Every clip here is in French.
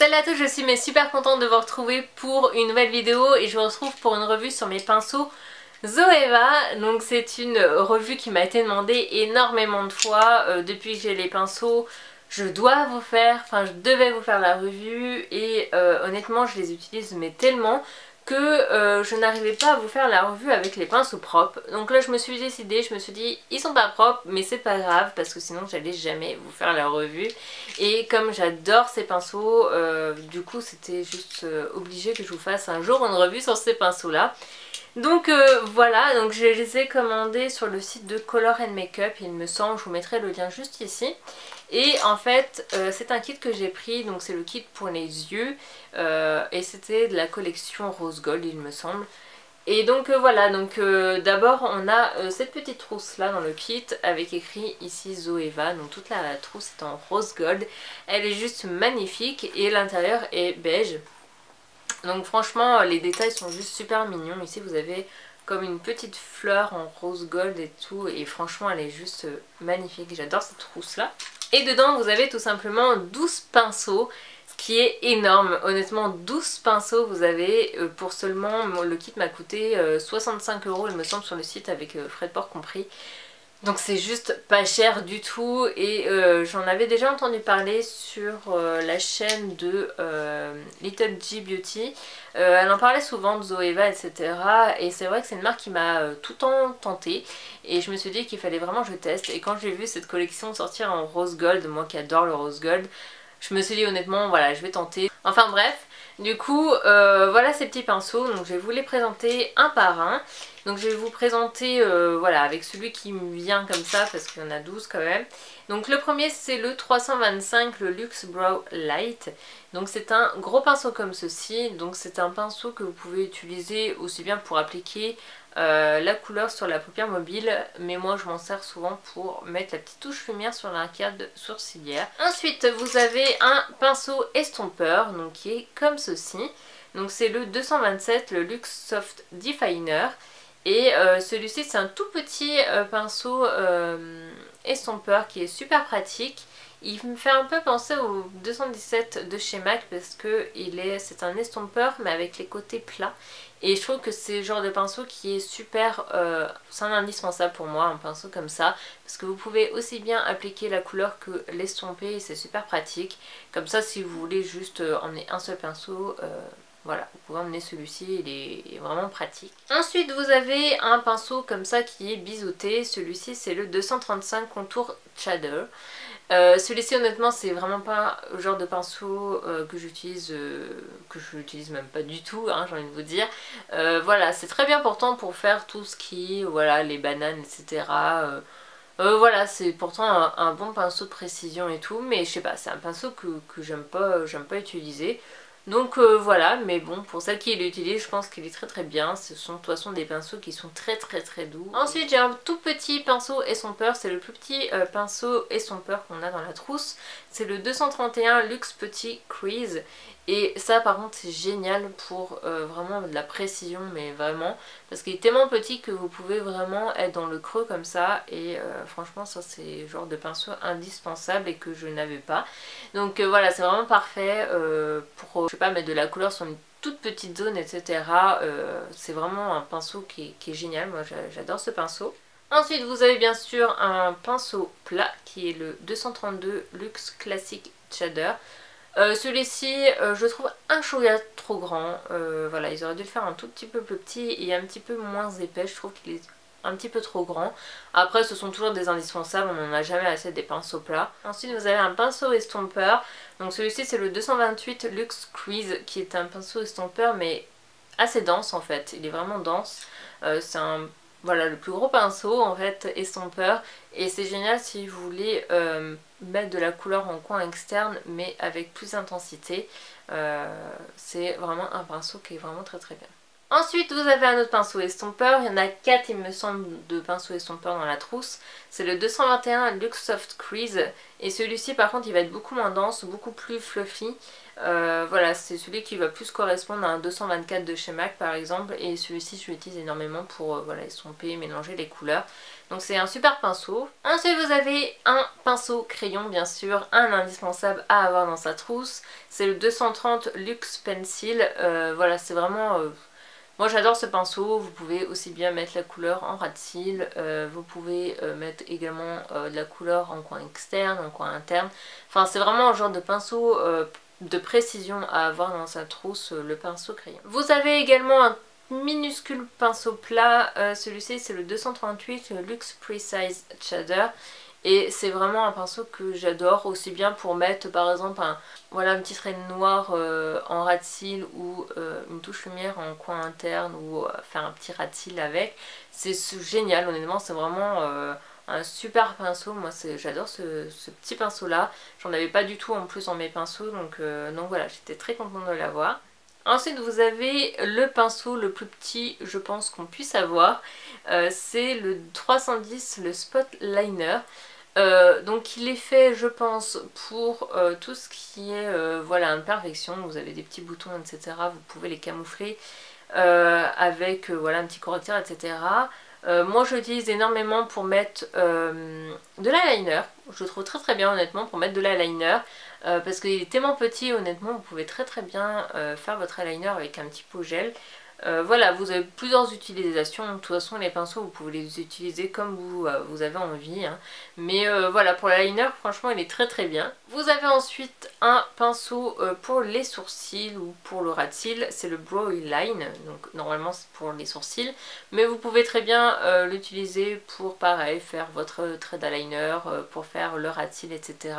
Salut à tous, je suis super contente de vous retrouver pour une nouvelle vidéo et je vous retrouve pour une revue sur mes pinceaux Zoeva. Donc c'est une revue qui m'a été demandée énormément de fois depuis que j'ai les pinceaux. Je devais vous faire la revue et honnêtement je les utilise mais tellement que je n'arrivais pas à vous faire la revue avec les pinceaux propres. Donc là je me suis décidée, je me suis dit ils sont pas propres mais c'est pas grave parce que sinon j'allais jamais vous faire la revue. Et comme j'adore ces pinceaux, du coup c'était juste obligé que je vous fasse un jour une revue sur ces pinceaux là. Donc voilà, donc je les ai commandés sur le site de Color & Makeup, il me semble, je vous mettrai le lien juste ici. Et en fait c'est un kit que j'ai pris, donc c'est le kit pour les yeux et c'était de la collection Rose Gold il me semble. Et donc voilà, donc d'abord on a cette petite trousse là dans le kit avec écrit ici Zoeva, donc toute la trousse est en rose gold, elle est juste magnifique et l'intérieur est beige. Donc franchement les détails sont juste super mignons, ici vous avez comme une petite fleur en rose gold et tout et franchement elle est juste magnifique, j'adore cette trousse là. Et dedans vous avez tout simplement 12 pinceaux, ce qui est énorme, honnêtement 12 pinceaux vous avez pour seulement, le kit m'a coûté 65 € il me semble sur le site avec frais de port compris. Donc c'est juste pas cher du tout et j'en avais déjà entendu parler sur la chaîne de Little G Beauty. Elle en parlait souvent de Zoeva etc. Et c'est vrai que c'est une marque qui m'a tout le temps tentée. Et je me suis dit qu'il fallait vraiment que je teste. Et quand j'ai vu cette collection sortir en rose gold, moi qui adore le rose gold, je me suis dit honnêtement voilà je vais tenter. Enfin bref, du coup voilà ces petits pinceaux, donc je vais vous les présenter un par un. Donc je vais vous présenter voilà avec celui qui me vient comme ça parce qu'il y en a 12 quand même. Donc le premier c'est le 325, le Luxe Brow Light. Donc c'est un gros pinceau comme ceci, donc c'est un pinceau que vous pouvez utiliser aussi bien pour appliquer la couleur sur la paupière mobile, mais moi je m'en sers souvent pour mettre la petite touche lumière sur l'arcade sourcilière. Ensuite vous avez un pinceau estompeur donc qui est comme ceci. Donc c'est le 227, le Luxe Soft Definer. Et celui-ci c'est un tout petit pinceau estompeur qui est super pratique. Il me fait un peu penser au 217 de chez MAC parce que c'est un estompeur mais avec les côtés plats. Et je trouve que c'est le genre de pinceau qui est super, c'est un indispensable pour moi, un pinceau comme ça. Parce que vous pouvez aussi bien appliquer la couleur que l'estomper et c'est super pratique. Comme ça si vous voulez juste emmener un seul pinceau, voilà, vous pouvez emmener celui-ci, il est vraiment pratique. Ensuite vous avez un pinceau comme ça qui est biseauté, celui-ci c'est le 235 Contour Shader. Celui-ci honnêtement c'est vraiment pas le genre de pinceau que j'utilise même pas du tout, hein, j'ai envie de vous dire. Voilà, c'est très bien pourtant pour faire tout ce qui est, voilà, les bananes etc. Voilà, c'est pourtant un bon pinceau de précision et tout, mais je sais pas, c'est un pinceau que j'aime pas utiliser. Donc voilà, mais bon, pour celle qui l'utilise, je pense qu'il est très bien. Ce sont de toute façon des pinceaux qui sont très doux. Ensuite, j'ai un tout petit pinceau estompeur. C'est le plus petit pinceau estompeur qu'on a dans la trousse. C'est le 231 Luxe Petit Crease. Et ça par contre c'est génial pour vraiment de la précision, mais vraiment. Parce qu'il est tellement petit que vous pouvez vraiment être dans le creux comme ça. Et franchement ça c'est le genre de pinceau indispensable et que je n'avais pas. Donc voilà, c'est vraiment parfait pour, je sais pas, mettre de la couleur sur une toute petite zone etc. C'est vraiment un pinceau qui est génial, moi j'adore ce pinceau. Ensuite vous avez bien sûr un pinceau plat qui est le 232 Luxe Classic Shader. Celui-ci je trouve un chouïa trop grand, voilà, ils auraient dû le faire un tout petit peu plus petit et un petit peu moins épais, je trouve qu'il est un petit peu trop grand. Après ce sont toujours des indispensables, on n'en a jamais assez des pinceaux plats. Ensuite vous avez un pinceau estompeur, donc celui-ci c'est le 228 Luxe Crease qui est un pinceau estompeur mais assez dense en fait, il est vraiment dense, c'est un... Voilà, le plus gros pinceau en fait estompeur, et c'est génial si vous voulez mettre de la couleur en coin externe mais avec plus d'intensité. C'est vraiment un pinceau qui est vraiment très bien. Ensuite vous avez un autre pinceau estompeur, il y en a 4 il me semble de pinceaux estompeurs dans la trousse. C'est le 221 Luxe Soft Crease et celui-ci par contre il va être beaucoup moins dense, beaucoup plus fluffy. Voilà, c'est celui qui va plus correspondre à un 224 de chez MAC par exemple, et celui-ci je l'utilise énormément pour voilà, estomper, mélanger les couleurs. Donc c'est un super pinceau. Ensuite vous avez un pinceau crayon bien sûr, un indispensable à avoir dans sa trousse. C'est le 230 Luxe Pencil. Voilà, c'est vraiment... moi j'adore ce pinceau. Vous pouvez aussi bien mettre la couleur en ras de cils. Vous pouvez mettre également de la couleur en coin externe, en coin interne. Enfin c'est vraiment un genre de pinceau de précision à avoir dans sa trousse, le pinceau crayon. Vous avez également un minuscule pinceau plat, celui-ci c'est le 238 Luxe Precise Shader, et c'est vraiment un pinceau que j'adore, aussi bien pour mettre par exemple voilà, un petit trait noir en ras de cils, ou une touche lumière en coin interne, ou faire un petit ras de cils avec. C'est génial, honnêtement c'est vraiment un super pinceau. Moi j'adore ce petit pinceau là, j'en avais pas du tout en plus dans mes pinceaux, donc voilà, j'étais très contente de l'avoir. Ensuite vous avez le pinceau le plus petit je pense qu'on puisse avoir, c'est le 310, le Spot Liner. Donc il est fait je pense pour tout ce qui est voilà, imperfection. Vous avez des petits boutons etc, vous pouvez les camoufler avec voilà, un petit correcteur etc. Moi je l'utilise énormément pour mettre de l'eyeliner. Je le trouve très très bien honnêtement pour mettre de l'eyeliner, parce qu'il est tellement petit, honnêtement vous pouvez très très bien faire votre eyeliner avec un petit pot gel. Voilà, vous avez plusieurs utilisations. De toute façon les pinceaux vous pouvez les utiliser comme vous avez envie, hein. Mais voilà, pour l'eyeliner franchement il est très très bien. Vous avez ensuite un pinceau pour les sourcils ou pour le ras de cils, c'est le Brow Line, donc normalement c'est pour les sourcils, mais vous pouvez très bien l'utiliser pour pareil faire votre trait d'eyeliner, pour faire le ras de cils etc.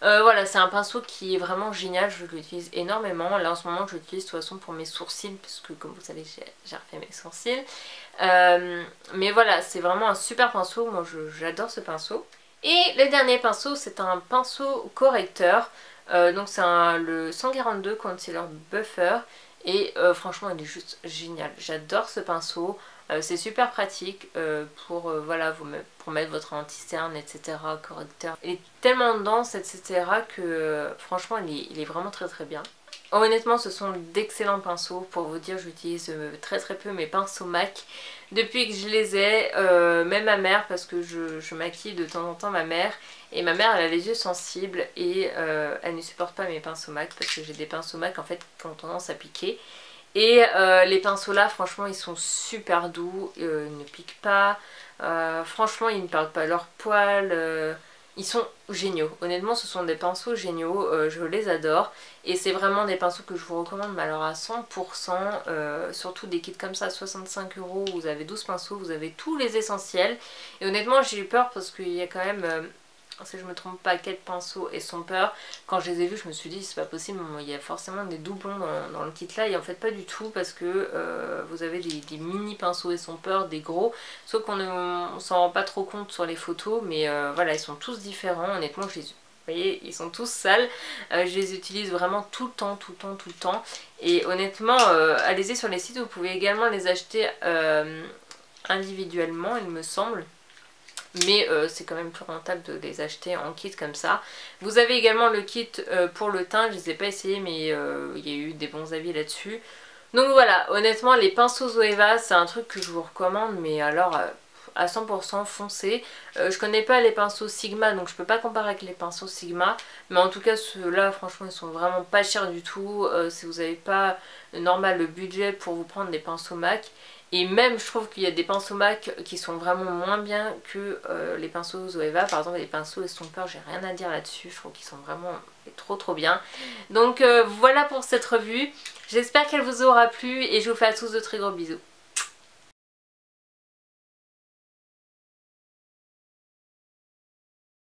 Voilà, c'est un pinceau qui est vraiment génial, je l'utilise énormément. Là en ce moment je l'utilise de toute façon pour mes sourcils, parce que comme vous savez j'ai refait mes sourcils. Mais voilà, c'est vraiment un super pinceau, moi j'adore ce pinceau. Et le dernier pinceau c'est un pinceau correcteur, donc c'est le 142 Concealer Buffer. Et franchement il est juste génial, j'adore ce pinceau. C'est super pratique pour, voilà, pour mettre votre anti-cerne etc, correcteur. Il est tellement dense etc que franchement il est vraiment très très bien. Honnêtement ce sont d'excellents pinceaux. Pour vous dire, j'utilise très très peu mes pinceaux MAC depuis que je les ai, même ma mère, parce que je maquille de temps en temps ma mère, et ma mère elle a les yeux sensibles et elle ne supporte pas mes pinceaux MAC parce que j'ai des pinceaux MAC en fait qui ont tendance à piquer. Et les pinceaux là franchement ils sont super doux, ils ne piquent pas, franchement ils ne perdent pas leurs poils, ils sont géniaux. Honnêtement ce sont des pinceaux géniaux, je les adore. Et c'est vraiment des pinceaux que je vous recommande, mais alors à 100%, surtout des kits comme ça, 65 €, vous avez 12 pinceaux, vous avez tous les essentiels. Et honnêtement j'ai eu peur parce qu'il y a quand même... si je me trompe pas, 4 pinceaux et son peur. Quand je les ai vus je me suis dit c'est pas possible, il y a forcément des doublons dans le kit là, et en fait pas du tout, parce que vous avez des mini pinceaux et son peur, des gros, sauf qu'on ne s'en rend pas trop compte sur les photos, mais voilà, ils sont tous différents. Honnêtement vous voyez, ils sont tous sales, je les utilise vraiment tout le temps, tout le temps, tout le temps. Et honnêtement, allez-y sur les sites, vous pouvez également les acheter individuellement il me semble. Mais c'est quand même plus rentable de les acheter en kit comme ça. Vous avez également le kit pour le teint, je ne les ai pas essayés mais il y a eu des bons avis là-dessus. Donc voilà, honnêtement les pinceaux Zoeva c'est un truc que je vous recommande, mais alors à 100% foncez. Je connais pas les pinceaux Sigma donc je peux pas comparer avec les pinceaux Sigma, mais en tout cas ceux-là franchement ils sont vraiment pas chers du tout. Si vous n'avez pas normal le budget pour vous prendre des pinceaux MAC. Et même je trouve qu'il y a des pinceaux MAC qui sont vraiment moins bien que les pinceaux Zoeva. Par exemple les pinceaux estompeurs, j'ai rien à dire là-dessus, je trouve qu'ils sont vraiment trop bien. Donc voilà pour cette revue, j'espère qu'elle vous aura plu et je vous fais à tous de très gros bisous.